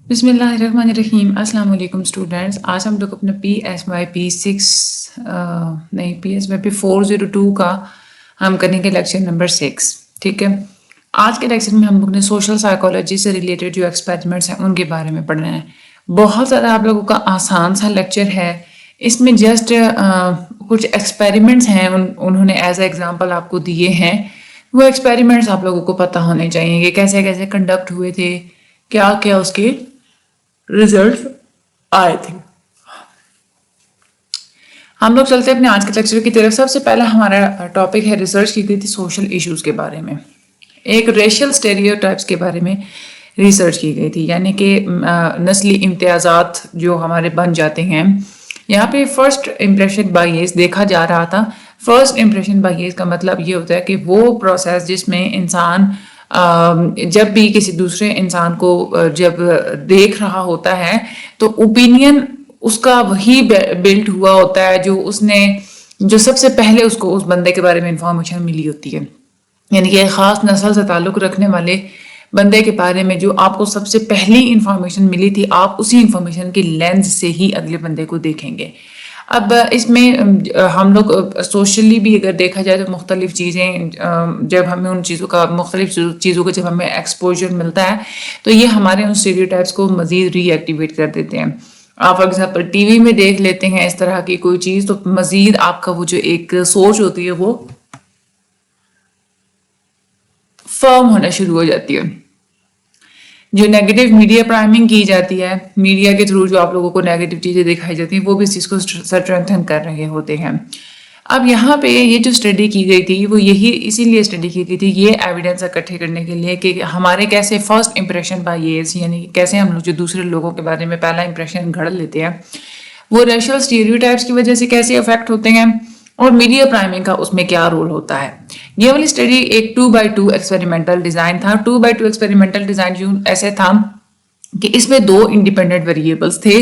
بسم اللہ الرحمن الرحیم. السلام علیکم اسٹوڈینٹس. آج ہم لوگ اپنا PSYP 402 کا ہم کریں گے لیکچر نمبر 6. ٹھیک ہے. آج کے لیکچر میں ہم لوگ نے سوشل سائیکالوجی سے ریلیٹڈ جو ایکسپیریمنٹس ہیں ان کے بارے میں پڑھنا ہے. بہت زیادہ آپ لوگوں کا آسان سا لیکچر ہے. اس میں جسٹ کچھ ایکسپیریمنٹس ہیں انہوں نے ایز اے ایگزامپل آپ کو دیے ہیں. وہ ایکسپیریمنٹس آپ لوگوں کو پتہ ہونے چاہیے کہ کیسے کیسے کنڈکٹ ہوئے تھے, کیا کیا اس کے ریزلٹ آئے تھے. ہم لوگ چلتے ہیں اپنے آج کے لیکچر کی طرف. سب سے پہلا ہمارا ٹاپک ہے, ریسرچ کی گئی تھی سوشل ایشوز کے بارے میں. ایک ریشل اسٹیریوٹائپس کے بارے میں ریسرچ کی گئی تھی, یعنی کہ نسلی امتیازات جو ہمارے بن جاتے ہیں. یہاں پہ فرسٹ امپریشن بائیس دیکھا جا رہا تھا. فرسٹ امپریشن بائیس کا مطلب یہ ہوتا ہے کہ وہ پروسیس جس میں انسان جب بھی کسی دوسرے انسان کو جب دیکھ رہا ہوتا ہے تو اوپینین اس کا وہی بلڈ ہوا ہوتا ہے جو سب سے پہلے اس کو اس بندے کے بارے میں انفارمیشن ملی ہوتی ہے. یعنی کہ ایک خاص نسل سے تعلق رکھنے والے بندے کے بارے میں جو آپ کو سب سے پہلی انفارمیشن ملی تھی, آپ اسی انفارمیشن کے لینز سے ہی اگلے بندے کو دیکھیں گے. اب اس میں ہم لوگ سوشلی بھی اگر دیکھا جائے تو مختلف چیزیں جب ہمیں ان چیزوں کا مختلف چیزوں کا جب ہمیں ایکسپوجر ملتا ہے تو یہ ہمارے ان اسٹیریوٹائپس کو مزید ری ایکٹیویٹ کر دیتے ہیں. آپ فار ایگزامپل ٹی وی میں دیکھ لیتے ہیں اس طرح کی کوئی چیز تو مزید آپ کا وہ جو ایک سوچ ہوتی ہے وہ فرم ہونا شروع ہو جاتی ہے. جو نیگیٹو میڈیا پرائمنگ کی جاتی ہے, میڈیا کے تھرو جو آپ لوگوں کو نیگیٹو چیزیں دکھائی جاتی ہیں وہ بھی اس چیز کو اسٹرینتھن کر رہے ہوتے ہیں. اب یہاں پہ یہ جو اسٹڈی کی گئی تھی وہ اسی لیے اسٹڈی کی گئی تھی یہ ایویڈنس اکٹھے کرنے کے لیے کہ ہمارے کیسے فرسٹ امپریشن بائیس, یعنی کیسے ہم لوگ جو دوسرے لوگوں کے بارے میں پہلا امپریشن گھڑ لیتے ہیں وہ ریشل اسٹیریوٹائپس کی وجہ سے کیسے افیکٹ ہوتے ہیں اور میڈیا پرائمنگ کا اس میں کیا رول ہوتا ہے. یہ والی اسٹڈی ایک 2x2 ایکسپیریمنٹل ڈیزائن تھا. 2x2 ایکسپیریمنٹل ڈیزائن ایسے تھا کہ اس میں 2 انڈیپینڈنٹ ویریبلس تھے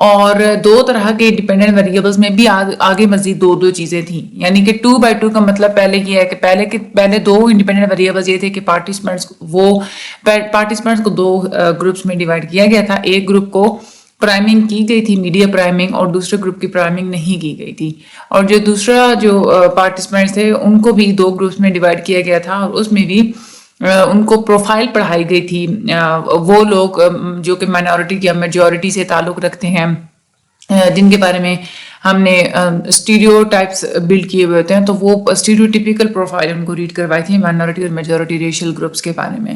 اور 2 طرح کے انڈیپینڈنٹ ویریبلس میں بھی آگے مزید 2 چیزیں تھیں. یعنی کہ 2x2 کا مطلب پہلے یہ ہے کہ پہلے 2 انڈیپینڈنٹ ویریبلس یہ تھے کہ پارٹیسپینٹس کو 2 گروپس میں ڈیوائڈ کیا گیا تھا. ایک گروپ کو پرائمنگ کی گئی تھی, میڈیا پرائمنگ, اور دوسرے گروپ کی پرائمنگ نہیں کی گئی تھی. اور جو دوسرا پارٹیسپینٹس تھے ان کو بھی 2 گروپس میں ڈیوائڈ کیا گیا تھا اور اس میں بھی ان کو پروفائل پڑھائی گئی تھی. وہ لوگ جو کہ مائنورٹی یا میجورٹی سے تعلق رکھتے ہیں, جن کے بارے میں ہم نے اسٹیریو ٹائپس بلڈ کیے ہوئے ہوتے ہیں, تو وہ اسٹیریوٹیپیکل پروفائل ان کو ریڈ کروائی تھی مائنورٹی اور میجورٹی ریشل گروپس کے بارے میں,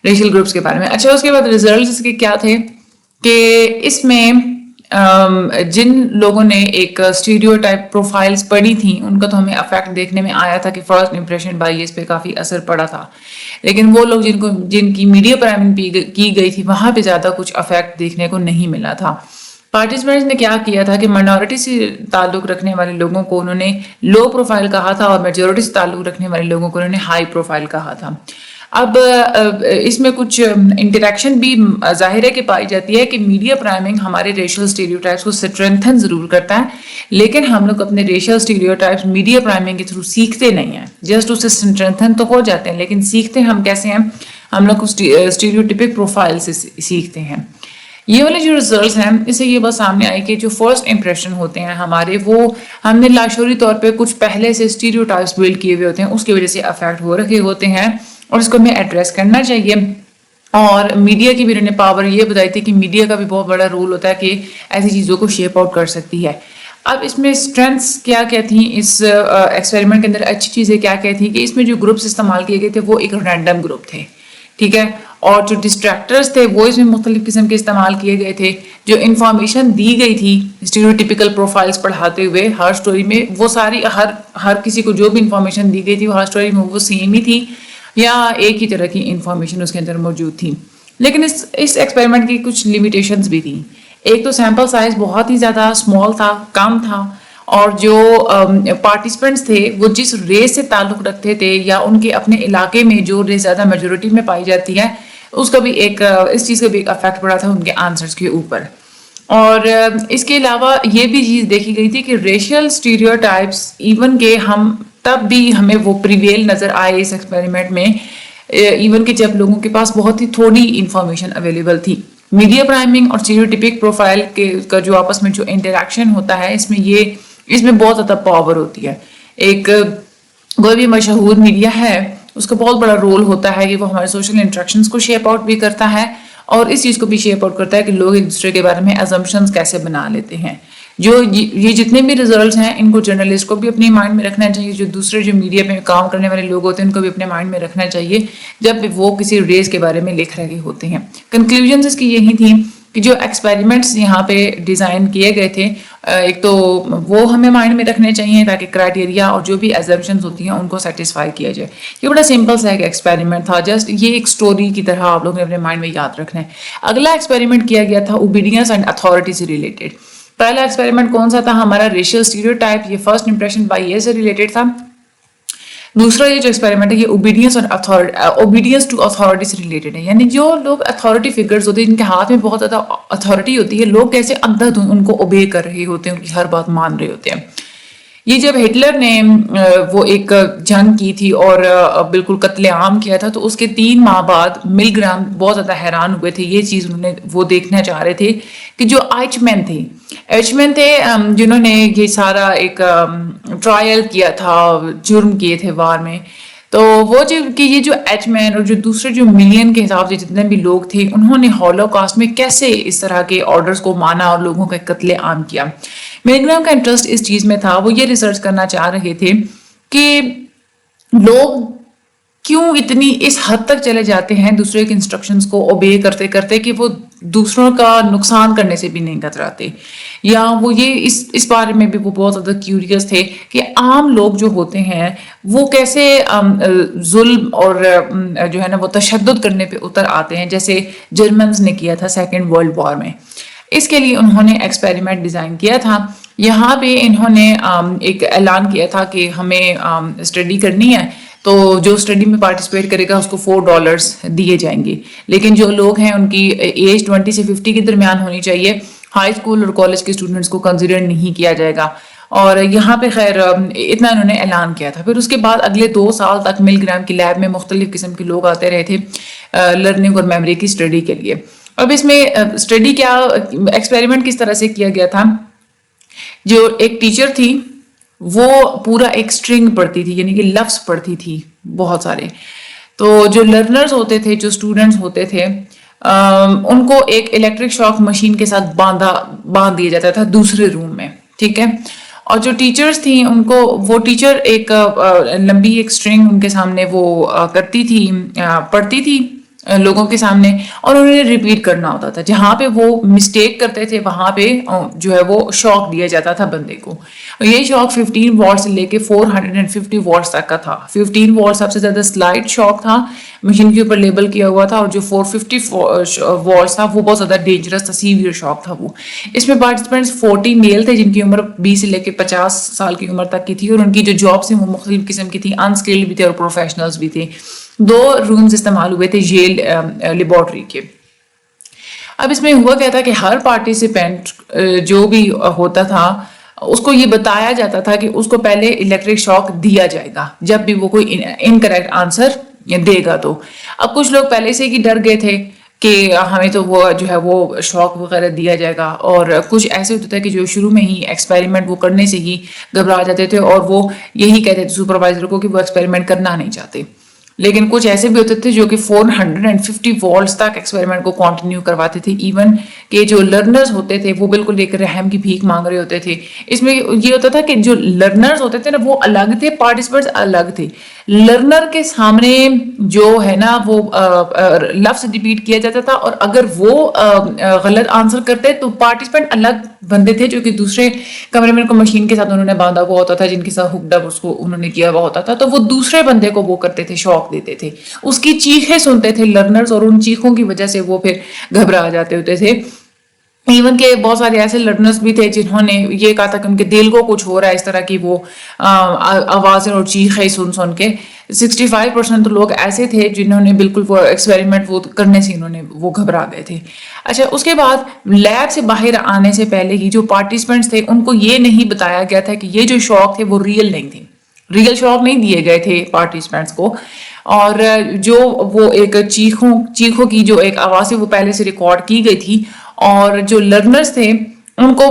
ریشل گروپس کے بارے میں. اچھا, اس کے بعد ریزلٹس اس کے کیا تھے کہ اس میں جن لوگوں نے ایک اسٹیریوٹائپ پروفائلز پڑھی تھیں ان کا تو ہمیں افیکٹ دیکھنے میں آیا تھا کہ فرسٹ امپریشن بائیس پہ کافی اثر پڑا تھا. لیکن وہ لوگ جن کی میڈیا پرائمنگ کی گئی تھی وہاں پہ زیادہ کچھ افیکٹ دیکھنے کو نہیں ملا تھا. پارٹیسپینٹس نے کیا کیا تھا کہ مائنورٹی سے تعلق رکھنے والے لوگوں کو انہوں نے لو پروفائل کہا تھا اور میجورٹی سے تعلق رکھنے والے لوگوں کو انہوں نے ہائی پروفائل کہا تھا. اب اس میں کچھ انٹریکشن بھی ظاہر ہے کہ پائی جاتی ہے کہ میڈیا پرائمنگ ہمارے ریشل اسٹیریوٹائپس کو اسٹرینتھن ضرور کرتا ہے, لیکن ہم لوگ اپنے ریشل اسٹیریوٹائپس میڈیا پرائمنگ کے تھرو سیکھتے نہیں ہیں. جسٹ اسے اسٹرینتھن تو ہو جاتے ہیں لیکن سیکھتے ہم کیسے ہیں, ہم لوگ اسٹیریوٹیپک پروفائل سے سیکھتے ہیں. یہ والے جو ریزلٹس ہیں اس سے یہ بات سامنے آئی کہ جو فرسٹ امپریشن ہوتے ہیں ہمارے, وہ ہم نے لاشعوری طور پہ کچھ پہلے سے اسٹیریوٹائپس بلڈ کیے ہوئے ہوتے ہیں, اس کی وجہ سے افیکٹ ہو رکھے ہوتے ہیں اور اس کو ہمیں ایڈریس کرنا چاہیے. اور میڈیا کی بھی انہوں نے پاور یہ بتائی تھی کہ میڈیا کا بھی بہت بڑا رول ہوتا ہے کہ ایسی چیزوں کو شیپ آؤٹ کر سکتی ہے. اب اس میں اسٹرینتھس کیا کیا تھیں اس ایکسپیریمنٹ کے اندر, اچھی چیزیں کیا کیا تھیں کہ اس میں جو گروپس استعمال کیے گئے تھے وہ ایک رینڈم گروپ تھے. ٹھیک ہے, اور جو ڈسٹریکٹرز تھے وہ اس میں مختلف قسم کے استعمال کیے گئے تھے. جو انفارمیشن دی گئی تھی اسٹیریوٹیپیکل پروفائلز پڑھاتے ہوئے ہر سٹوری میں, وہ ساری ہر کسی کو جو بھی انفارمیشن دی گئی تھی وہ ہر سٹوری میں وہ سیم ہی تھی یا ایک ہی طرح کی انفارمیشن اس کے اندر موجود تھی. لیکن اس ایکسپیریمنٹ کی کچھ لیمیٹیشنز بھی تھیں. ایک تو سیمپل سائز بہت ہی زیادہ اسمال تھا, کم تھا, اور جو پارٹیسپینٹس تھے وہ جس ریس سے تعلق رکھتے تھے یا ان کے اپنے علاقے میں جو ریس زیادہ میجورٹی میں پائی جاتی ہے اس کا بھی اس چیز کا بھی ایک افیکٹ پڑا تھا ان کے آنسرز کے اوپر. اور اس کے علاوہ یہ بھی چیز دیکھی گئی تھی کہ ریشل اسٹیریوٹائپس ایون کہ ہم تب بھی ہمیں وہ پریویل نظر آئے اس ایکسپیریمنٹ میں ایون کہ جب لوگوں کے پاس بہت ہی تھوڑی انفارمیشن اویلیبل تھی. میڈیا پرائمنگ اور اسٹیریوٹیپک پروفائل کا جو آپس میں جو انٹریکشن ہوتا ہے اس میں بہت زیادہ پاور ہوتی ہے. ایک کوئی بھی مشہور میڈیا ہے اس کا بہت بڑا رول ہوتا ہے کہ وہ ہمارے سوشل انٹریکشنز کو شیپ آؤٹ بھی کرتا ہے اور اس چیز کو بھی شیپ آؤٹ کرتا ہے کہ لوگ ایک دوسرے کے بارے میں ایزمپشنز کیسے بنا لیتے ہیں. یہ جتنے بھی ریزلٹس ہیں ان کو جرنلسٹ کو بھی اپنے مائنڈ میں رکھنا چاہیے, جو دوسرے جو میڈیا میں کام کرنے والے لوگ ہوتے ہیں ان کو بھی اپنے مائنڈ میں رکھنا چاہیے جب وہ کسی ریس کے بارے میں لکھ رہے ہوتے ہیں. کنکلوژنز اس کی یہی تھیں کہ جو ایکسپیریمنٹس یہاں پہ ڈیزائن کیے گئے تھے ایک تو وہ ہمیں مائنڈ میں رکھنے چاہیے تاکہ کرائٹیریا اور جو بھی ایزمپشنز ہوتی ہیں ان کو سیٹسفائی کیا جائے. یہ بڑا سمپل سا ایک ایکسپیریمنٹ تھا, جسٹ یہ ایک اسٹوری کی طرح آپ لوگ نے اپنے مائنڈ میں یاد رکھنا ہے. اگلا ایکسپیریمنٹ کیا گیا تھا اوبیڈینس اینڈ اتھارٹی سے ریلیٹڈ. پہلا ایکسپیریمنٹ کون سا تھا ہمارا ریشیل اسٹیریوٹائپ, یہ فرسٹ امپریشن بائی ایئر سے ریلیٹڈ تھا. دوسرا یہ جو ایکسپیریمنٹ ہے یہ اوبیڈینس ٹو اتھارٹی سے ریلیٹڈ ہے, یعنی جو لوگ اتھارٹی فگرز ہوتے ہیں جن کے ہاتھ میں بہت زیادہ اتھارٹی ہوتی ہے, لوگ کیسے اندھا ان کو اوبے کر رہے ہوتے ہیں, ان کی ہر بات مان رہے ہوتے ہیں. یہ جب ہٹلر نے وہ ایک جنگ کی تھی اور بالکل قتل عام کیا تھا تو اس کے 3 ماہ بعد مل گرام بہت زیادہ حیران ہوئے تھے. یہ چیز انہوں نے وہ دیکھنا چاہ رہے تھے کہ جو ایچ مین تھے جنہوں نے یہ سارا ایک ٹرائل کیا تھا, جرم کیے تھے وار میں, تو وہ کہ یہ جو ایچ مین اور جو دوسرے جو ملین کے حساب سے جتنے بھی لوگ تھے انہوں نے ہولوکاسٹ میں کیسے اس طرح کے آرڈرز کو مانا اور لوگوں کا قتل عام کیا. ملگرام کا انٹرسٹ اس چیز میں تھا, وہ یہ ریسرچ کرنا چاہ رہے تھے کہ لوگ کیوں اتنی اس حد تک چلے جاتے ہیں دوسرے کے انسٹرکشنز کو اوبے کرتے کرتے کہ وہ دوسروں کا نقصان کرنے سے بھی نہیں کتراتے, یا وہ یہ اس بارے میں بھی وہ بہت زیادہ کیوریس تھے کہ عام لوگ جو ہوتے ہیں وہ کیسے ظلم اور جو ہے نا وہ تشدد کرنے پہ اتر آتے ہیں جیسے جرمنز نے کیا تھا 2nd ورلڈ وار میں. اس کے لیے انہوں نے ایکسپیریمنٹ ڈیزائن کیا تھا. یہاں پہ انہوں نے ایک اعلان کیا تھا کہ ہمیں اسٹڈی کرنی ہے تو جو اسٹڈی میں پارٹیسپیٹ کرے گا اس کو $4 دیے جائیں گے, لیکن جو لوگ ہیں ان کی ایج 20 سے 50 کے درمیان ہونی چاہیے. ہائی اسکول اور کالج کے اسٹوڈنٹس کو کنسیڈر نہیں کیا جائے گا. اور یہاں پہ خیر اتنا انہوں نے اعلان کیا تھا. پھر اس کے بعد اگلے 2 سال تک مل گرام کی لیب میں مختلف قسم کے لوگ آتے رہے تھے لرننگ اور میموری کی اسٹڈی کے لیے. اب اس میں اسٹڈی کیا ایکسپیریمنٹ کس طرح سے کیا گیا تھا, جو ایک ٹیچر تھی وہ پورا ایک اسٹرنگ پڑھتی تھی, یعنی کہ لفظ پڑھتی تھی بہت سارے. تو جو لرنرز ہوتے تھے, جو اسٹوڈنٹس ہوتے تھے, ان کو ایک الیکٹرک شاک مشین کے ساتھ باندھ دیا جاتا تھا دوسرے روم میں, ٹھیک ہے. اور جو ٹیچرز تھیں ان کو وہ ٹیچر ایک لمبی ایک اسٹرنگ ان کے سامنے وہ کرتی تھی, پڑھتی تھی لوگوں کے سامنے, اور انہوں نے ریپیٹ کرنا ہوتا تھا. جہاں پہ وہ مسٹیک کرتے تھے وہاں پہ جو ہے وہ شاک دیا جاتا تھا بندے کو. یہ شاک 15 واٹ سے لے کے 450 واٹس تک کا تھا. 15 واٹ سب سے زیادہ سلائٹ شاک تھا, مشین کے اوپر لیبل کیا ہوا تھا, اور جو 450 واٹس تھا وہ بہت زیادہ ڈینجرس تھا, سیویئر شاک تھا وہ. اس میں پارٹیسپینٹس 40 میل تھے جن کی عمر 20 سے لے کے 50 سال کی عمر تک کی تھی, اور ان کی جو جابس ہیں وہ مختلف قسم کی تھی, انسکلڈ بھی تھے اور پروفیشنلز بھی تھے. 2 رومز استعمال ہوئے تھے ییل لیبارٹری کے. اب اس میں ہوا کیا تھا کہ ہر پارٹیسپینٹ جو بھی ہوتا تھا اس کو یہ بتایا جاتا تھا کہ اس کو پہلے الیکٹرک شاک دیا جائے گا جب بھی وہ کوئی انکریکٹ آنسر دے گا. تو اب کچھ لوگ پہلے سے ہی ڈر گئے تھے کہ ہمیں تو وہ جو ہے وہ شاک وغیرہ دیا جائے گا, اور کچھ ایسے ہوتا تھا کہ جو شروع میں ہی ایکسپیریمنٹ وہ کرنے سے ہی گھبرا جاتے تھے اور وہ یہی کہتے تھے سپروائزر کو کہ وہ ایکسپیریمنٹ کرنا نہیں چاہتے. لیکن کچھ ایسے بھی ہوتے تھے جو کہ 450 والٹس تک ایکسپیریمنٹ کو کنٹینیو کرواتے تھے. ایون کہ جو لرنرز ہوتے تھے وہ بالکل ایک رحم کی بھیک مانگ رہے ہوتے تھے. اس میں یہ ہوتا تھا کہ جو لرنرز ہوتے تھے نا وہ الگ تھے, پارٹیسپینٹس الگ تھے. لرنر کے سامنے جو ہے نا وہ لفظ ریپیٹ کیا جاتا تھا, اور اگر وہ غلط آنسر کرتے تو پارٹیسپینٹ الگ بندے تھے جو کہ دوسرے کمرے میں ان کو مشین کے ساتھ انہوں نے باندھا ہوا ہوتا تھا, جن کے ساتھ ہکڈ اپ اس کو انہوں نے کیا ہوا ہوتا تھا. تو وہ دوسرے بندے کو وہ کرتے تھے, شوق دیتے تھے, اس کی چیخیں سنتے تھے لرنرز, اور ان چیخوں کی وجہ سے وہ پھر گھبرا جاتے ہوتے تھے. ایون کہ بہت سارے ایسے لرنرز بھی تھے جنہوں نے یہ کہا تھا کہ ان کے دل کو کچھ ہو رہا ہے اس طرح کی وہ آوازیں اور چیخیں سن کے. 65% لوگ ایسے تھے جنہوں نے بالکل وہ ایکسپیریمنٹ وہ کرنے سے انہوں نے وہ گھبرا گئے تھے. اچھا, اس کے بعد لیب سے باہر آنے سے پہلے ہی جو پارٹیسپینٹس تھے ان کو یہ نہیں بتایا گیا تھا کہ یہ جو شوق تھے وہ ریئل نہیں تھے, ریئل شوق نہیں دیے گئے تھے پارٹیسپینٹس کو. اور جو وہ ایک چیخوں کی جو ایک آواز ہے وہ پہلے سے ریکارڈ کی گئی تھی، اور جو لرنرز تھے ان کو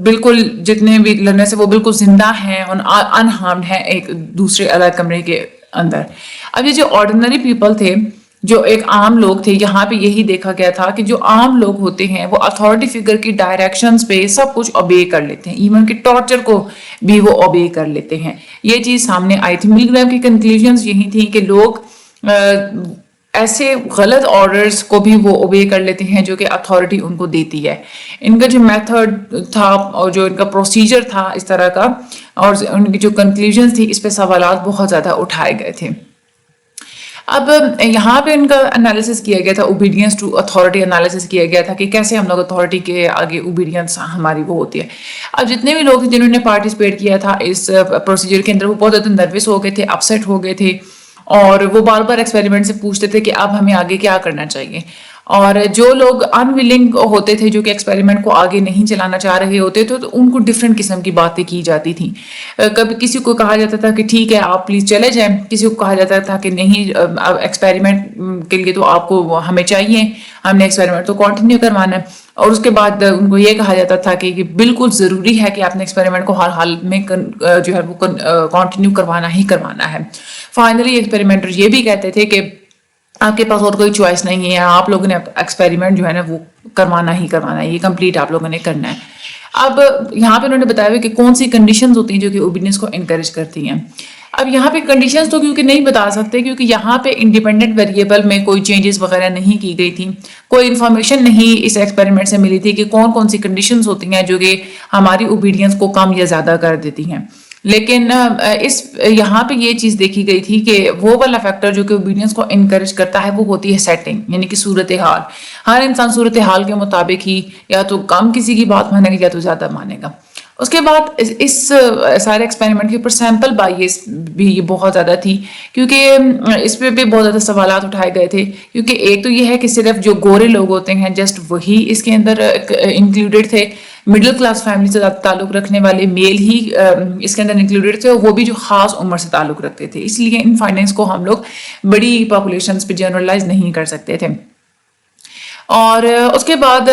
بالکل جتنے بھی لرنرز ہیں وہ بالکل زندہ ہیں اور انہارمڈ ہیں ایک دوسرے الگ کمرے کے اندر. اب یہ جو آرڈینری پیپل تھے، جو ایک عام لوگ تھے، یہاں پہ یہی دیکھا گیا تھا کہ جو عام لوگ ہوتے ہیں وہ اتھارٹی فگر کی ڈائریکشنز پہ سب کچھ اوبے کر لیتے ہیں، ایون کہ ٹارچر کو بھی وہ اوبے کر لیتے ہیں. یہ چیز سامنے آئی تھی. ملی گرام کی کنکلوژنز یہی تھی کہ لوگ ایسے غلط آرڈرز کو بھی وہ اوبے کر لیتے ہیں جو کہ اتھارٹی ان کو دیتی ہے. ان کا جو میتھڈ تھا اور جو ان کا پروسیجر تھا اس طرح کا، اور ان کی جو کنکلوژنز تھی، اس پہ سوالات بہت زیادہ اٹھائے گئے تھے. اب یہاں پہ ان کا انالیسس کیا گیا تھا، اوبیڈینس ٹو اتھارٹی انالیسس کیا گیا تھا کہ کیسے ہم لوگ اتھارٹی کے آگے اوبیڈینس ہماری وہ ہوتی ہے. اب جتنے بھی لوگ تھے جنہوں نے پارٹیسپیٹ کیا تھا اس پروسیجر کے اندر، وہ بہت زیادہ نروس ہو گئے تھے، اپسیٹ ہو گئے تھے، اور وہ بار بار ایکسپیریمنٹ سے پوچھتے تھے کہ اب ہمیں آگے کیا کرنا چاہیے. اور جو لوگ انویلنگ ہوتے تھے، جو کہ ایکسپیریمنٹ کو آگے نہیں چلانا چاہ رہے ہوتے تھے، تو ان کو ڈفرینٹ قسم کی باتیں کی جاتی تھیں. کبھی کسی کو کہا جاتا تھا کہ ٹھیک ہے آپ پلیز چلے جائیں، کسی کو کہا جاتا تھا کہ نہیں ایکسپیریمنٹ کے لیے تو آپ کو ہمیں چاہیے، ہم نے ایکسپیریمنٹ تو کنٹینیو کروانا ہے. اور اس کے بعد ان کو یہ کہا جاتا تھا کہ بالکل ضروری ہے کہ آپ نے ایکسپیریمنٹ کو ہر حال میں جو ہے وہ کنٹینیو کروانا ہی کروانا ہے. فائنلی ایکسپیریمنٹر یہ بھی کہتے تھے کہ آپ کے پاس اور کوئی چوائس نہیں ہے، آپ لوگوں نے ایکسپیریمنٹ جو ہے نا وہ کروانا ہی کروانا ہے، یہ کمپلیٹ آپ لوگوں نے کرنا ہے. اب یہاں پہ انہوں نے بتایا کہ کون سی کنڈیشنز ہوتی ہیں جو کہ اوبیڈینس کو انکریج کرتی ہیں. اب یہاں پہ کنڈیشنز تو کیونکہ نہیں بتا سکتے، کیونکہ یہاں پہ انڈیپینڈنٹ ویریبل میں کوئی چینجز وغیرہ نہیں کی گئی تھی، کوئی انفارمیشن نہیں اس ایکسپیریمنٹ سے ملی تھی کہ کون کون سی کنڈیشنز ہوتی ہیں جو کہ ہماری اوبیڈینس کو کم یا زیادہ کر دیتی ہیں. لیکن یہاں پہ یہ چیز دیکھی گئی تھی کہ وہ والا فیکٹر جو کہ اوبیڈینس کو انکریج کرتا ہے وہ ہوتی ہے سیٹنگ، یعنی کہ صورتحال. ہر انسان صورتحال کے مطابق ہی یا تو کم کسی کی بات مانے گا یا تو زیادہ مانے گا. اس کے بعد اس سارے ایکسپیریمنٹ کے اوپر سیمپل بائیس بھی بہت زیادہ تھی، کیونکہ اس پہ بھی بہت زیادہ سوالات اٹھائے گئے تھے. کیونکہ ایک تو یہ ہے کہ صرف جو گورے لوگ ہوتے ہیں جسٹ وہی اس کے اندر انکلوڈیڈ تھے، مڈل کلاس فیملی سے تعلق رکھنے والے میل ہی اس کے اندر انکلوڈیڈ تھے، اور وہ بھی جو خاص عمر سے تعلق رکھتے تھے. اس لیے ان فائنڈنگز کو ہم لوگ بڑی پاپولیشنز پہ جنرلائز نہیں کر سکتے تھے. اور اس کے بعد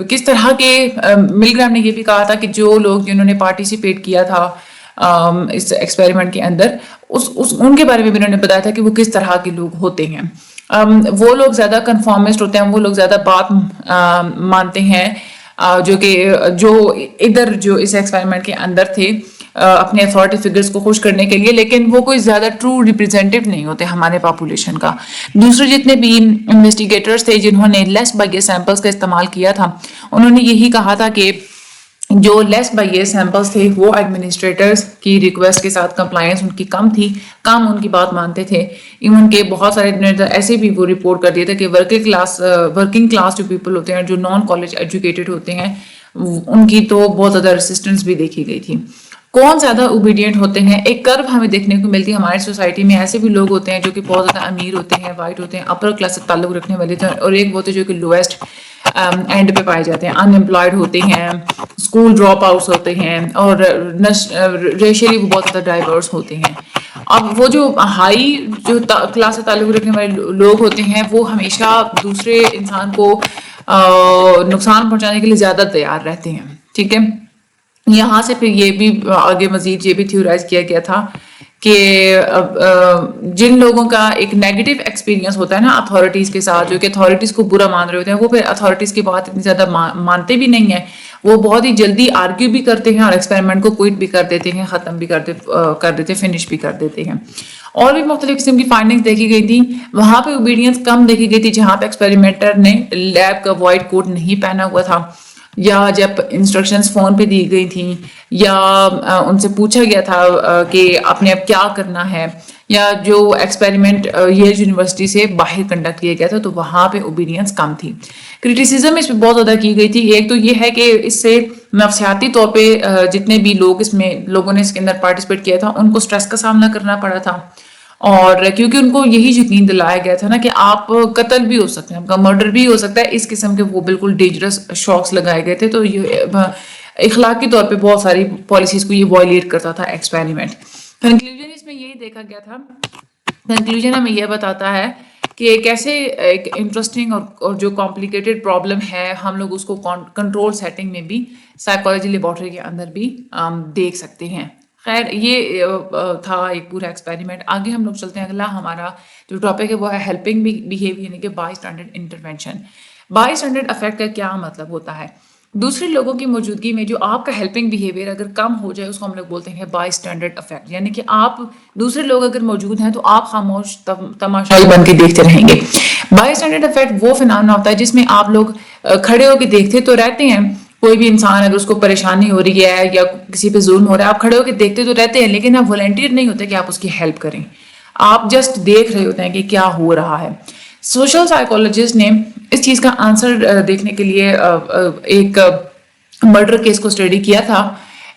کس طرح کے مل گرام نے یہ بھی کہا تھا کہ جو لوگ جنہوں نے پارٹیسپیٹ کیا تھا اس ایکسپیریمنٹ کے اندر، ان کے بارے میں بھی انہوں نے بتایا تھا کہ وہ کس طرح کے لوگ ہوتے ہیں. وہ لوگ زیادہ کنفارمسٹ ہوتے ہیں، وہ لوگ زیادہ بات مانتے ہیں، جو ادھر جو اس ایکسپیریمنٹ کے اندر تھے اپنے اتھارٹی فگرز کو خوش کرنے کے لیے، لیکن وہ کوئی زیادہ ٹرو ریپرزینٹیو نہیں ہوتے ہمارے پاپولیشن کا. دوسرے جتنے بھی انویسٹیگیٹرز تھے جنہوں نے لیس بائیس سیمپلز کا استعمال کیا تھا، انہوں نے یہی کہا تھا کہ جو لیس بائیس سیمپلز تھے وہ ایڈمنسٹریٹرز کی ریکویسٹ کے ساتھ کمپلائنس ان کی کم تھی، کم ان کی بات مانتے تھے. ایون کہ بہت سارے ایسے بھی وہ رپورٹ کر دیا تھا کہ ورکنگ کلاس جو پیپل ہوتے ہیں، جو نان کالج ایجوکیٹڈ ہوتے ہیں، ان کی تو بہت زیادہ ریسسٹنس بھی دیکھی گئی تھی. کون زیادہ اوبیڈینٹ ہوتے ہیں، ایک کرو ہمیں دیکھنے کو ملتی ہے ہماری سوسائٹی میں. ایسے بھی لوگ ہوتے ہیں جو کہ بہت زیادہ امیر ہوتے ہیں، وائٹ ہوتے ہیں، اپر کلاس سے تعلق رکھنے والے تھے، اور ایک ہوتے جو کہ لویسٹ اینڈ پہ پائے جاتے ہیں، ان امپلائڈ ہوتے ہیں، اسکول ڈراپ آؤٹس ہوتے ہیں، اور ریشیلی وہ بہت زیادہ ڈائیورس ہوتے ہیں. اب وہ جو ہائی جو کلاس سے تعلق رکھنے والے لوگ ہوتے ہیں وہ ہمیشہ دوسرے انسان کو نقصان پہنچانے کے لیے زیادہ تیار رہتے ہیں. ٹھیک ہے، یہاں سے پھر یہ بھی آگے مزید یہ بھی تھیورائز کیا گیا تھا کہ جن لوگوں کا ایک نیگیٹو ایکسپیرینس ہوتا ہے نا اتھارٹیز کے ساتھ، جو کہ اتھارٹیز کو برا مان رہے ہوتے ہیں، وہ پھر اتھارٹیز کی بات اتنی زیادہ مانتے بھی نہیں ہیں. وہ بہت ہی جلدی آرگیو بھی کرتے ہیں اور ایکسپیریمنٹ کو کوئٹ بھی کر دیتے ہیں، ختم بھی کر دیتے، فنش بھی کر دیتے ہیں. اور بھی مختلف قسم کی فائنڈنگز دیکھی گئی تھی. وہاں پہ اوبیڈینس کم دیکھی گئی تھی جہاں پہ ایکسپیریمنٹر نے لیب کا وائٹ کوٹ نہیں پہنا ہوا تھا، یا جب انسٹرکشنز فون پہ دی گئی تھیں، یا ان سے پوچھا گیا تھا کہ آپ نے اب کیا کرنا ہے، یا جو ایکسپیریمنٹ ییل یونیورسٹی سے باہر کنڈکٹ کیا گیا تھا تو وہاں پہ اوبیڈینس کم تھی. کرٹیسزم اس پہ بہت زیادہ کی گئی تھی. ایک تو یہ ہے کہ اس سے نفسیاتی طور پہ جتنے بھی لوگوں نے اس کے اندر پارٹیسپیٹ کیا تھا ان کو سٹریس کا سامنا کرنا پڑا تھا، اور کیونکہ ان کو یہی یقین دلایا گیا تھا نا کہ آپ قتل بھی ہو سکتے ہیں، آپ کا مرڈر بھی ہو سکتا ہے. اس قسم کے وہ بالکل ڈینجرس شاکس لگائے گئے تھے. تو یہ اخلاقی طور پہ بہت ساری پالیسیز کو یہ وائلیٹ کرتا تھا ایکسپیریمنٹ. کنکلوژن اس میں یہی دیکھا گیا تھا کنکلوژن ہمیں یہ بتاتا ہے کہ کیسے ایک انٹرسٹنگ اور جو کمپلیکیٹڈ پرابلم ہے ہم لوگ اس کو کنٹرول سیٹنگ میں بھی سائیکالوجی لیبارٹری کے اندر بھی دیکھ سکتے ہیں. خیر یہ تھا ایک پورا ایکسپیریمنٹ. آگے ہم لوگ چلتے ہیں. اگلا ہمارا جو ٹاپک ہے وہ ہے ہیلپنگ بیہیویئر یعنی کہ bystander intervention. Bystander effect کا کیا مطلب ہوتا ہے؟ دوسرے لوگوں کی موجودگی میں جو آپ کا ہیلپنگ بیہیویئر اگر کم ہو جائے اس کو ہم لوگ بولتے ہیں بائی اسٹینڈرڈ افیکٹ. یعنی کہ آپ دوسرے لوگ اگر موجود ہیں تو آپ خاموش تماشائی بن کے دیکھتے رہیں گے. بائی اسٹینڈرڈ افیکٹ وہ فنامنا ہوتا ہے جس میں آپ لوگ کھڑے ہو کے دیکھتے تو رہتے ہیں. کوئی بھی انسان اگر اس کو پریشانی ہو رہی ہے یا کسی پہ ظلم ہو رہا ہے آپ کھڑے ہو کے دیکھتے تو رہتے ہیں لیکن آپ والنٹیئر نہیں ہوتے کہ آپ اس کی ہیلپ کریں. آپ جسٹ دیکھ رہے ہوتے ہیں کہ کیا ہو رہا ہے. سوشل سائیکولوجسٹ نے اس چیز کا آنسر دیکھنے کے لیے ایک مرڈر کیس کو اسٹڈی کیا تھا.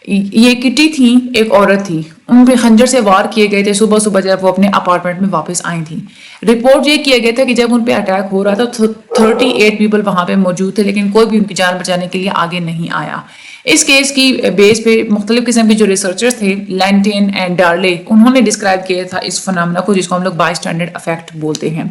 یہ کٹی تھی، ایک عورت تھی، ان پہ خنجر سے وار کیے گئے تھے صبح صبح جب وہ اپنے اپارٹمنٹ میں واپس آئی تھیں. رپورٹ یہ کیا گیا تھا کہ جب ان پہ اٹیک ہو رہا تھا 38 پیپل وہاں پہ موجود تھے لیکن کوئی بھی ان کی جان بچانے کے لیے آگے نہیں آیا. اس کیس کی بیس پہ مختلف قسم کے جو ریسرچرز تھے لینٹین اینڈ ڈارلے انہوں نے ڈسکرائب کیا تھا اس فنامنا کو جس کو ہم لوگ بائی اسٹینڈرڈ افیکٹ بولتے ہیں.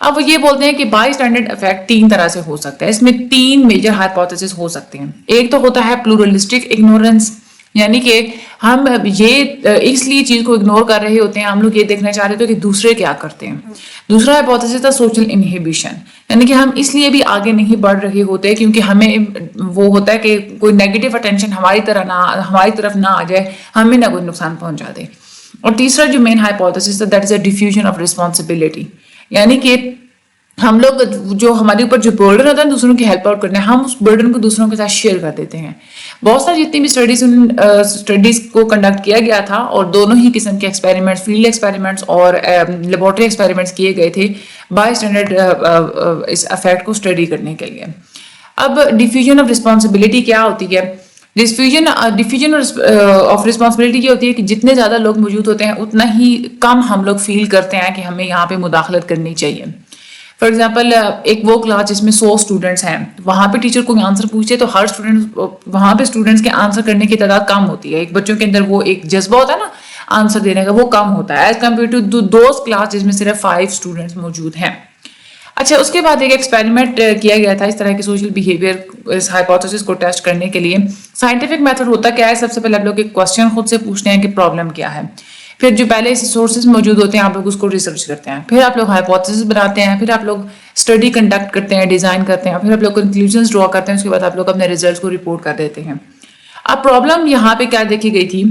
اب وہ یہ بولتے ہیں کہ بائی اسٹینڈرڈ افیکٹ 3 طرح سے ہو سکتا ہے. اس میں 3 میجر ہائپوتھیسز ہو سکتے ہیں. ایک تو ہوتا ہے پلورلسٹک اگنورنس یعنی کہ ہم یہ اس لیے چیز کو اگنور کر رہے ہوتے ہیں ہم لوگ یہ دیکھنا چاہ رہے تھے کہ دوسرے کیا کرتے ہیں. دوسرا ہائپوتھیسس تھا سوشل انہیبیشن یعنی کہ ہم اس لیے بھی آگے نہیں بڑھ رہے ہوتے کیونکہ ہمیں وہ ہوتا ہے کہ کوئی نیگیٹو اٹینشن ہماری طرف نہ آ جائے ہمیں نہ کوئی نقصان پہنچا دے. اور تیسرا جو مین ہائپوتھیسس تھا that is a diffusion of responsibility یعنی کہ ہم لوگ جو ہمارے اوپر جو برڈن ہوتا ہے دوسروں کی ہیلپ آؤٹ کرنا ہے ہم اس برڈن کو دوسروں کے ساتھ شیئر کر دیتے ہیں. بہت ساری جتنی بھی اسٹڈیز کو کنڈکٹ کیا گیا تھا اور دونوں ہی قسم کے ایکسپیریمنٹس فیلڈ ایکسپیریمنٹس اور لیبارٹری ایکسپیریمنٹس کیے گئے تھے بائی اسٹینڈرڈ اس افیکٹ کو اسٹڈی کرنے کے لیے. اب ڈیفیوژن آف رسپانسبلٹی کیا ہوتی ہے؟ ڈیفیوژن آف رسپانسبلٹی یہ ہوتی ہے کہ جتنے زیادہ لوگ موجود ہوتے ہیں اتنا ہی کم ہم لوگ فیل کرتے ہیں کہ ہمیں یہاں پہ مداخلت کرنی چاہیے. فار ایگزامپل ایک وہ کلاس جس میں 100 اسٹوڈنٹس ہیں وہاں پہ ٹیچر کو آنسر پوچھے تو ہر اسٹوڈنٹ وہاں پہ اسٹوڈنٹس کے آنسر کرنے کی تعداد کم ہوتی ہے. ایک بچوں کے اندر وہ ایک جذبہ ہوتا ہے نا آنسر دینے کا وہ کم ہوتا ہے as compare to those class جس میں صرف 5 اسٹوڈنٹس موجود ہیں. اچھا اس کے بعد ایک ایکسپیریمنٹ کیا گیا تھا اس طرح کے سوشل بیہیویئر اس ہائپوتھیسس کو ٹیسٹ کرنے کے لیے. سائنٹیفک میتھڈ ہوتا کیا ہے؟ سب سے پہلے آپ لوگ ایک کوسچن خود سے پوچھتے ہیں کہ پرابلم کیا ہے. پھر جو پہلے سورسز موجود ہوتے ہیں آپ لوگ اس کو ریسرچ کرتے ہیں. پھر آپ لوگ ہائپوتھیسس بناتے ہیں. پھر آپ لوگ اسٹڈی کنڈکٹ کرتے ہیں ڈیزائن کرتے ہیں. پھر آپ لوگ کنکلوژنز ڈرا کرتے ہیں. اس کے بعد آپ لوگ اپنے ریزلٹس کو رپورٹ کر دیتے ہیں. اب پرابلم یہاں پہ کیا دیکھی گئی تھی؟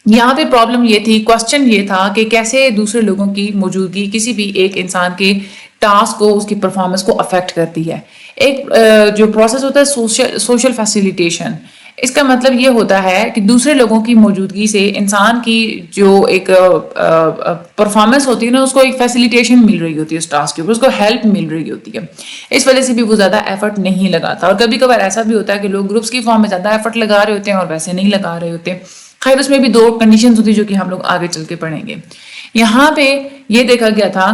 یہاں پہ پرابلم یہ تھی کوسچن یہ تھا کہ کیسے دوسرے لوگوں کی موجودگی کسی بھی ایک انسان کے ٹاسک کو اس کی پرفارمنس کو افیکٹ کرتی ہے. ایک جو پروسیس ہوتا ہے سوشل فیسیلیٹیشن اس کا مطلب یہ ہوتا ہے کہ دوسرے لوگوں کی موجودگی سے انسان کی جو ایک پرفارمنس ہوتی ہے نا اس کو ایک فیسیلیٹیشن مل رہی ہوتی ہے اس ٹاسک کے اوپر اس کو ہیلپ مل رہی ہوتی ہے. اس وجہ سے بھی وہ زیادہ ایفرٹ نہیں لگاتا. اور کبھی کبھار ایسا بھی ہوتا ہے کہ لوگ گروپس کی فارم میں زیادہ ایفرٹ لگا رہے ہوتے ہیں اور ویسے نہیں لگا رہے ہوتے. خیر اس میں بھی 2 کنڈیشنز ہوتی ہیں جو کہ ہم لوگ آگے چل کے پڑھیں گے. یہاں پہ یہ دیکھا گیا تھا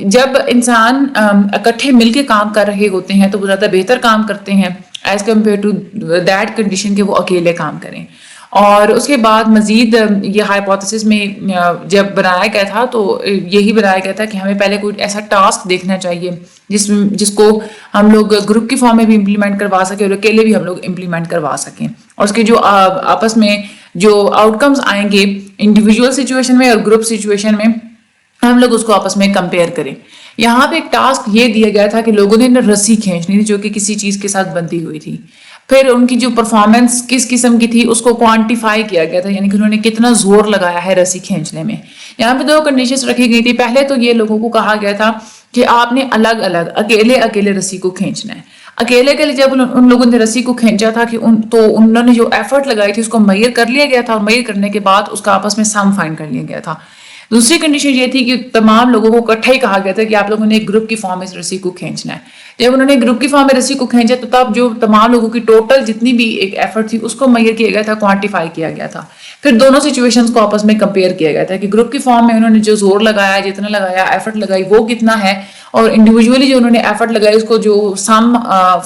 جب انسان اکٹھے مل کے کام کر رہے ہوتے ہیں تو وہ زیادہ بہتر کام کرتے ہیں as compare to that condition کہ وہ اکیلے کام کریں. اور اس کے بعد مزید یہ ہائپوتھیسس میں جب بنایا گیا تھا تو یہی بنایا گیا تھا کہ ہمیں پہلے کوئی ایسا ٹاسک دیکھنا چاہیے جس کو ہم لوگ گروپ کی فارم میں بھی امپلیمنٹ کروا سکیں اور اکیلے بھی ہم لوگ امپلیمنٹ کروا سکیں. اور اس کے جو آپس میں جو آؤٹ کمز آئیں گے انڈیویجول سچویشن میں اور گروپ سچویشن میں ہم لوگ اس کو آپس میں کمپیئر کریں. یہاں پہ ایک ٹاسک یہ دیا گیا تھا کہ لوگوں نے رسی کھینچنی تھی جو کہ کسی چیز کے ساتھ بندھی ہوئی تھی. پھر ان کی جو پرفارمنس کس قسم کی تھی اس کو کوانٹیفائی کیا گیا تھا یعنی کہ انہوں نے کتنا زور لگایا ہے رسی کھینچنے میں. یہاں پہ 2 کنڈیشنز رکھی گئی تھی. پہلے تو یہ لوگوں کو کہا گیا تھا کہ آپ نے الگ الگ اکیلے رسی کو کھینچنا ہے. اکیلے کے لیے جب ان لوگوں نے رسی کو کھینچا تھا کہ تو انہوں نے جو ایفرٹ لگائی تھی اس کو میئر کر لیا گیا تھا اور میئر کرنے کے بعد اس کا آپس میں سم فائنڈ کر لیا گیا تھا. دوسری کنڈیشن یہ تھی کہ تمام لوگوں کو اکٹھا ہی کہا گیا تھا کہ آپ لوگوں نے ایک گروپ کی فارم میں رسی کو کھینچنا ہے. جب انہوں نے گروپ کی فارم میں رسی کو کھینچا تو تب جو تمام لوگوں کی ٹوٹل جتنی بھی ایک ایفرٹ تھی اس کو میئر کیا گیا تھا کوانٹیفائی کیا گیا تھا. پھر دونوں سچویشنز کو آپس میں کمپیئر کیا گیا تھا کہ گروپ کی فارم میں انہوں نے جو زور لگایا جتنا لگایا ایفرٹ لگائی وہ کتنا ہے اور انڈیویجولی جو انہوں نے ایفرٹ لگائی اس کو جو سم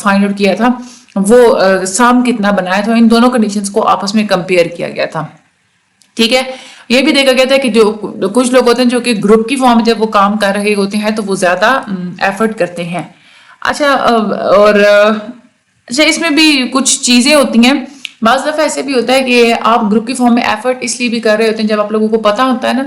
فائنڈ آؤٹ کیا تھا وہ سم کتنا بنایا تھا. ان دونوں کنڈیشنز کو آپس میں کمپیئر کیا گیا تھا. ٹھیک ہے. یہ بھی دیکھا گیا تھا کہ جو کچھ لوگ ہوتے ہیں جو کہ گروپ کی فارم میں جب وہ کام کر رہے ہوتے ہیں تو وہ زیادہ ایفرٹ کرتے ہیں. اچھا اور اچھا اس میں بھی کچھ چیزیں ہوتی ہیں. بعض دفعہ ایسے بھی ہوتا ہے کہ آپ گروپ کی فارم میں ایفرٹ اس لیے بھی کر رہے ہوتے ہیں جب آپ لوگوں کو پتا ہوتا ہے نا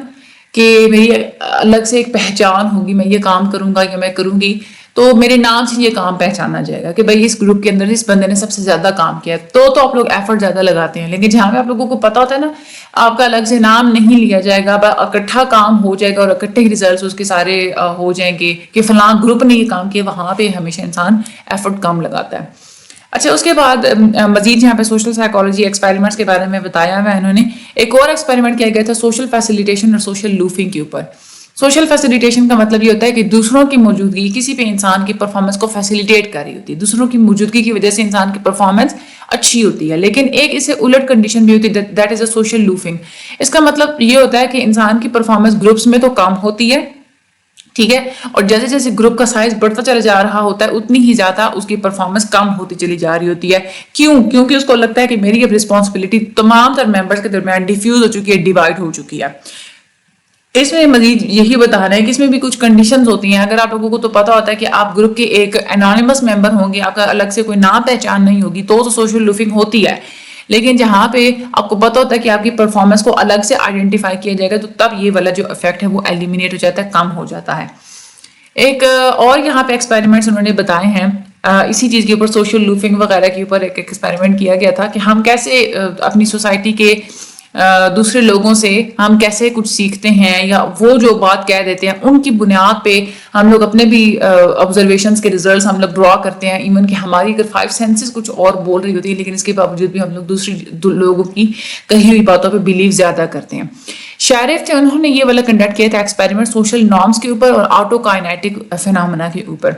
کہ میری الگ سے ایک پہچان ہوگی, میں یہ کام کروں گا یا میں کروں گی تو میرے نام سے یہ کام پہچانا جائے گا کہ بھائی اس گروپ کے اندر اس بندے نے سب سے زیادہ کام کیا, تو آپ لوگ ایفرٹ زیادہ لگاتے ہیں. لیکن جہاں پہ آپ لوگوں کو پتا ہوتا ہے نا آپ کا الگ سے نام نہیں لیا جائے گا, اکٹھا کام ہو جائے گا اور اکٹھے ہی ریزلٹس اس کے سارے ہو جائیں گے کہ فلاں گروپ نے یہ کام کیا, وہاں پہ ہمیشہ انسان ایفرٹ کم لگاتا ہے. اچھا اس کے بعد مزید یہاں پہ سوشل سائیکالوجی ایکسپیریمنٹس کے بارے میں بتایا ہوا ہے انہوں نے. ایک اور ایکسپیریمنٹ کیا گیا تھا سوشل فیسیلیٹیشن اور سوشل لوفنگ کے اوپر. سوشل فیسیلیٹیشن کا مطلب یہ ہوتا ہے کہ دوسروں کی موجودگی کسی بھی انسان کی پرفارمنس کو فیسیلیٹیٹ کر رہی ہوتی ہے, دوسروں کی موجودگی کی وجہ سے انسان کی پرفارمنس اچھی ہوتی ہے. لیکن ایک اس سے الٹ کنڈیشن بھی ہوتی ہے, that is a social loafing. اس کا مطلب یہ ہوتا ہے کہ انسان کی پرفارمنس گروپس میں تو کم ہوتی ہے, ٹھیک ہے, اور جیسے جیسے گروپ کا سائز بڑھتا چلا جا رہا ہوتا ہے اتنی ہی زیادہ اس کی پرفارمنس کم ہوتی چلی جا رہی ہوتی ہے. کیونکہ اس کو لگتا ہے کہ میری اب رسپانسبلٹی تمام تر ممبرس کے درمیان ڈیفیوز ہو چکی ہے, ڈیوائڈ ہو چکی ہے. اس میں مزید یہی بتانا ہے کہ اس میں بھی کچھ کنڈیشنز ہوتی ہیں. اگر آپ لوگوں کو تو پتا ہوتا ہے کہ آپ گروپ کے ایک انانیمس ممبر ہوں گے, آپ کا الگ سے کوئی نام پہچان نہیں ہوگی, تو سوشل لوفنگ ہوتی ہے. لیکن جہاں پہ آپ کو پتا ہوتا ہے کہ آپ کی پرفارمنس کو الگ سے آئیڈینٹیفائی کیا جائے گا تو تب یہ والا جو افیکٹ ہے وہ ایلیمینیٹ ہو جاتا ہے, کم ہو جاتا ہے. ایک اور یہاں پہ ایکسپیریمنٹس انہوں نے بتائے ہیں اسی چیز کے اوپر, سوشل لوفنگ وغیرہ کے اوپر ایک ایکسپیریمنٹ کیا گیا تھا کہ ہم کیسے اپنی سوسائٹی کے دوسرے لوگوں سے ہم کیسے کچھ سیکھتے ہیں, یا وہ جو بات کہہ دیتے ہیں ان کی بنیاد پہ ہم لوگ اپنے بھی آبزرویشنس کے ریزلٹس ہم لوگ ڈرا کرتے ہیں. ایون کہ ہماری اگر 5 سینسز کچھ اور بول رہی ہوتی ہے لیکن اس کے باوجود بھی ہم لوگ دوسری لوگوں کی کہی ہوئی باتوں پہ بلیو زیادہ کرتے ہیں. شیرف تھے, انہوں نے یہ والا کنڈکٹ کیا تھا ایکسپیریمنٹ سوشل نارمس کے اوپر اور آٹو کائنیٹک فینامنا کے اوپر.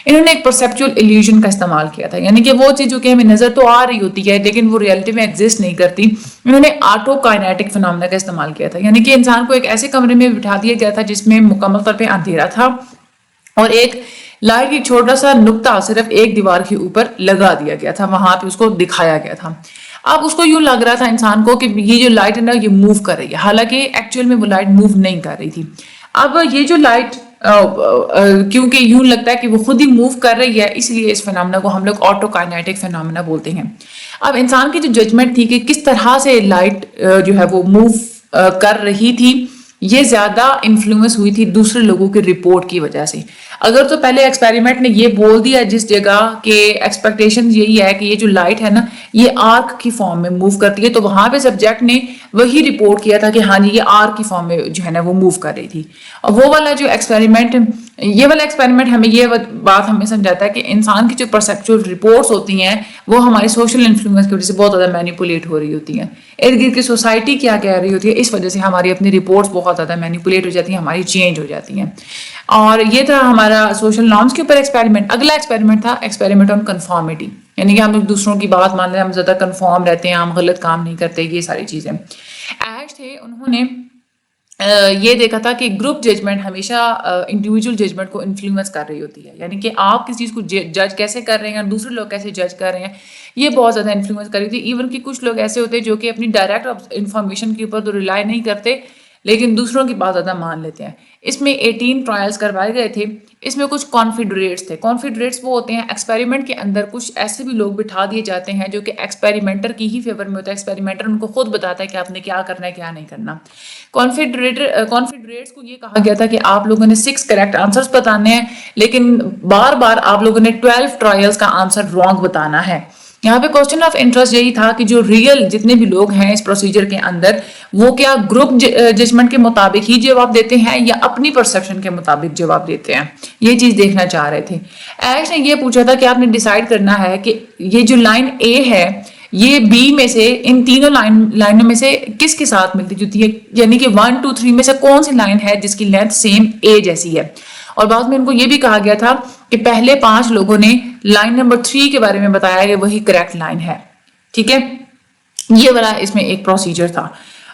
انہوں نے ایک پرسیپچول ایلیوژن کا استعمال کیا تھا, یعنی کہ وہ چیز جو کہ ہمیں نظر تو آ رہی ہوتی ہے لیکن وہ ریئلٹی میں ایگزسٹ نہیں کرتی. انہوں نے آٹو کائنیٹک فینامنا کا استعمال کیا تھا, یعنی کہ انسان کو ایک ایسے کمرے میں بٹھا دیا گیا تھا جس میں مکمل طور پہ اندھیرا تھا اور ایک لائٹ کی چھوٹا سا نقطہ صرف ایک دیوار کے اوپر لگا دیا گیا تھا, وہاں پہ اس کو دکھایا گیا تھا. اب اس کو یوں لگ رہا تھا انسان کو کہ یہ جو لائٹ ہے نا یہ موو کر رہی ہے, حالانکہ ایکچوئل میں وہ لائٹ موو نہیں کر رہی تھی. اب یہ جو لائٹ کیونکہ یوں لگتا ہے کہ وہ خود ہی موو کر رہی ہے, اس لیے اس فینامنا کو ہم لوگ آٹو کائنیٹک فینامنا بولتے ہیں. اب انسان کی جو ججمنٹ تھی کہ کس طرح سے لائٹ جو ہے وہ موو کر رہی تھی, یہ زیادہ انفلوئنس ہوئی تھی دوسرے لوگوں کی رپورٹ کی وجہ سے. اگر تو پہلے ایکسپیریمنٹ نے یہ بول دیا جس جگہ کہ ایکسپیکٹیشن یہی ہے کہ یہ جو لائٹ ہے نا یہ آرک کی فارم میں موو کرتی ہے, تو وہاں پہ سبجیکٹ نے وہی رپورٹ کیا تھا کہ ہاں جی یہ آرک کی فارم میں جو ہے نا وہ موو کر رہی تھی. اور وہ والا جو ایکسپیریمنٹ, یہ والا ایکسپیریمنٹ ہمیں یہ بات ہمیں سمجھاتا ہے کہ انسان کی جو پرسیپچول رپورٹس ہوتی ہیں وہ ہماری سوشل انفلوئنس کی وجہ سے بہت زیادہ مینیپولیٹ ہو رہی ہوتی ہیں. ارد گرد کی سوسائٹی کیا کہہ رہی ہوتی ہے, اس وجہ سے ہماری اپنی رپورٹس بہت زیادہ مینیپولیٹ ہو جاتی ہیں, ہماری چینج ہو جاتی ہیں. اور یہ تھا ہمارا سوشل نارمس کے اوپر ایکسپیریمنٹ. اگلا ایکسپیریمنٹ تھا ایکسپیریمنٹ آن کنفارمٹی, یعنی کہ ہم لوگ دوسروں کی بات مان رہے ہیں, ہم زیادہ کنفارم رہتے ہیں, ہم غلط کام نہیں کرتے, یہ ساری چیزیں. ایش تھے, انہوں نے یہ دیکھا تھا کہ گروپ ججمنٹ ہمیشہ انڈیویجول ججمنٹ کو انفلوئنس کر رہی ہوتی ہے, یعنی کہ آپ کسی چیز کو جج کیسے کر رہے ہیں اور دوسرے لوگ کیسے جج کر رہے ہیں یہ بہت زیادہ انفلوئنس کر رہی تھی. ایون کہ کچھ لوگ ایسے ہوتے ہیں جو کہ اپنی ڈائریکٹ انفارمیشن کے اوپر تو ریلائی نہیں کرتے لیکن دوسروں کی بات زیادہ مان لیتے ہیں. اس میں 18 ٹرائلز کروائے گئے تھے. اس میں کچھ کانفیڈریٹس تھے. کانفیڈریٹس وہ ہوتے ہیں ایکسپیریمنٹ کے اندر کچھ ایسے بھی لوگ بٹھا دیے جاتے ہیں جو کہ ایکسپیریمنٹر کی ہی فیور میں ہوتا ہے. ایکسپیریمنٹر ان کو خود بتاتا ہے کہ آپ نے کیا کرنا ہے کیا نہیں کرنا. کانفیڈریٹس کو یہ کہا گیا تھا کہ آپ لوگوں نے 6 کریکٹ آنسرز بتانے ہیں لیکن بار بار آپ لوگوں نے 12 ٹرائلز کا آنسر رانگ بتانا ہے. یہاں پہ کوسچن آف انٹرسٹ یہی تھا کہ جو ریئل جتنے بھی لوگ ہیں اس پروسیجر کے اندر وہ کیا گروپ ججمنٹ کے مطابق ہی جواب دیتے ہیں یا اپنی پرسیپشن کے مطابق جواب دیتے ہیں, یہ چیز دیکھنا چاہ رہے تھے. ایش نے یہ پوچھا تھا کہ آپ نے ڈیسائیڈ کرنا ہے کہ یہ جو لائن اے ہے یہ بی میں سے ان تینوں لائنوں میں سے کس کے ساتھ ملتی جلتی ہے, یعنی کہ 1 2 3 میں سے کون سی لائن ہے جس کی لینتھ سیم اے جیسی ہے. اور بعد میں ان کو یہ بھی کہا گیا تھا کہ پہلے 5 لوگوں نے لائن نمبر 3 کے بارے میں بتایا کہ وہی کریکٹ لائن ہے. ٹھیک ہے, یہ والا اس میں ایک پروسیجر تھا.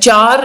4